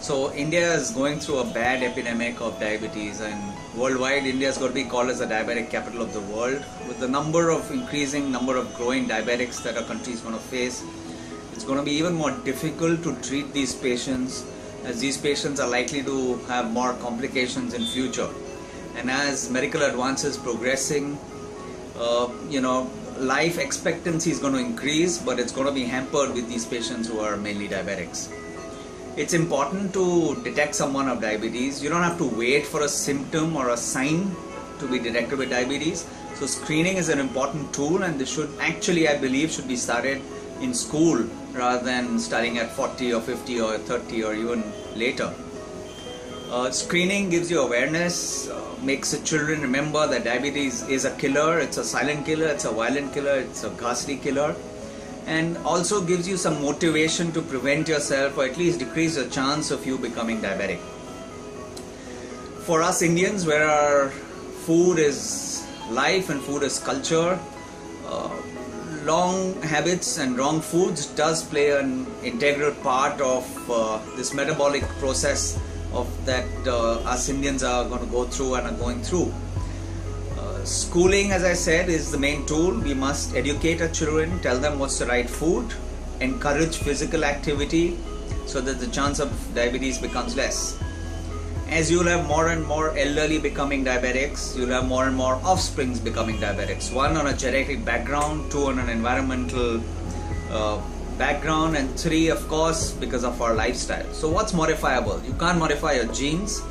So India is going through a bad epidemic of diabetes, and worldwide India is going to be called as the diabetic capital of the world. With the increasing number of growing diabetics that our country is going to face, it's going to be even more difficult to treat these patients, as these patients are likely to have more complications in future. And as medical advances progressing, life expectancy is going to increase, but it's going to be hampered with these patients who are mainly diabetics. It's important to detect someone of diabetes. You don't have to wait for a symptom or a sign to be detected with diabetes. So screening is an important tool, and this should actually, I believe, should be started in school rather than starting at 40 or 50 or 30 or even later. Screening gives you awareness, makes the children remember that diabetes is a killer. It's a silent killer, it's a violent killer, it's a ghastly killer, and also gives you some motivation to prevent yourself or at least decrease the chance of you becoming diabetic. For us Indians, where our food is life and food is culture, long habits and wrong foods does play an integral part of this metabolic process of that us Indians are going to go through and are going through. Schooling, as I said, is the main tool. We must educate our children, tell them what's the right food, encourage physical activity so that the chance of diabetes becomes less. As you'll have more and more elderly becoming diabetics, you'll have more and more offsprings becoming diabetics. One on a genetic background, two on an environmental background, and three, of course, because of our lifestyle. So what's modifiable? You can't modify your genes.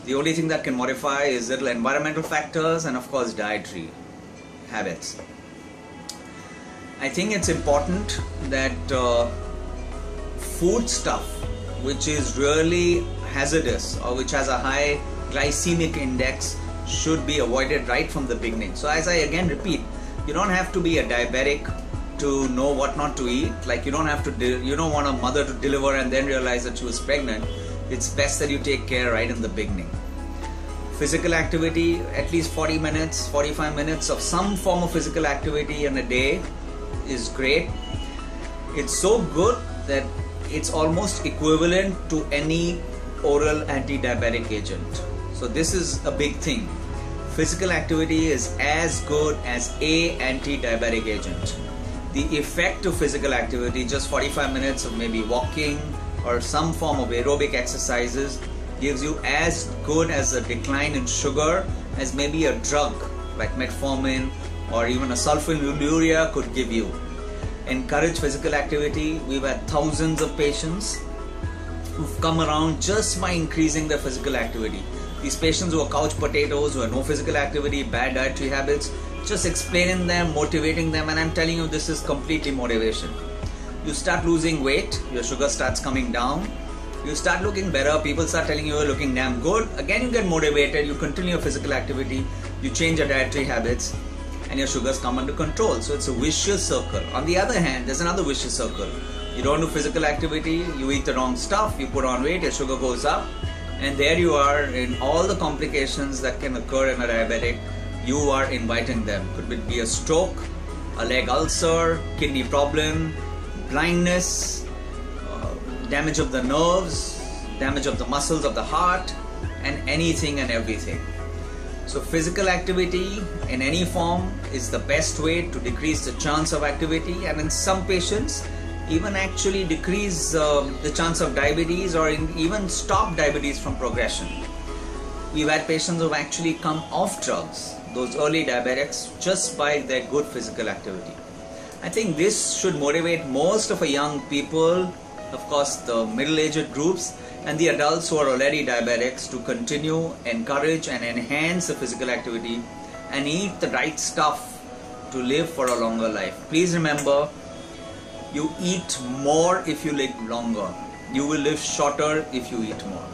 The only thing that can modify is little environmental factors and of course dietary habits. I think it's important that food stuff which is really hazardous or which has a high glycemic index should be avoided right from the beginning. So as I again repeat, you don't have to be a diabetic to know what not to eat. Like you don't want a mother to deliver and then realize that she was pregnant. It's best that you take care right in the beginning. Physical activity, at least 40 minutes, 45 minutes of some form of physical activity in a day is great. It's so good that it's almost equivalent to any oral anti-diabetic agent. So this is a big thing. Physical activity is as good as an anti-diabetic agent. The effect of physical activity, just 45 minutes of maybe walking or some form of aerobic exercises, gives you as good as a decline in sugar as maybe a drug like metformin or even a sulfonylurea could give you. Encourage physical activity. We've had thousands of patients who've come around just by increasing their physical activity. These patients who are couch potatoes, who have no physical activity, bad dietary habits, just explaining them, motivating them, and I'm telling you, this is completely motivation. You start losing weight, your sugar starts coming down, you start looking better, people start telling you you're looking damn good. Again you get motivated, you continue your physical activity, you change your dietary habits, and your sugars come under control. So it's a vicious circle. On the other hand, there's another vicious circle. You don't do physical activity, you eat the wrong stuff, you put on weight, your sugar goes up, and there you are in all the complications that can occur in a diabetic. You are inviting them. Could be a stroke, a leg ulcer, kidney problem, blindness, damage of the nerves, damage of the muscles of the heart, and anything and everything. So physical activity in any form is the best way to decrease the chance of activity, and in some patients even actually decrease the chance of diabetes or even stop diabetes from progression. We've had patients who have actually come off drugs, those early diabetics, just by their good physical activity. I think this should motivate most of our young people, of course the middle-aged groups and the adults who are already diabetics, to continue, encourage and enhance the physical activity and eat the right stuff to live for a longer life. Please remember, you eat more if you live longer. You will live shorter if you eat more.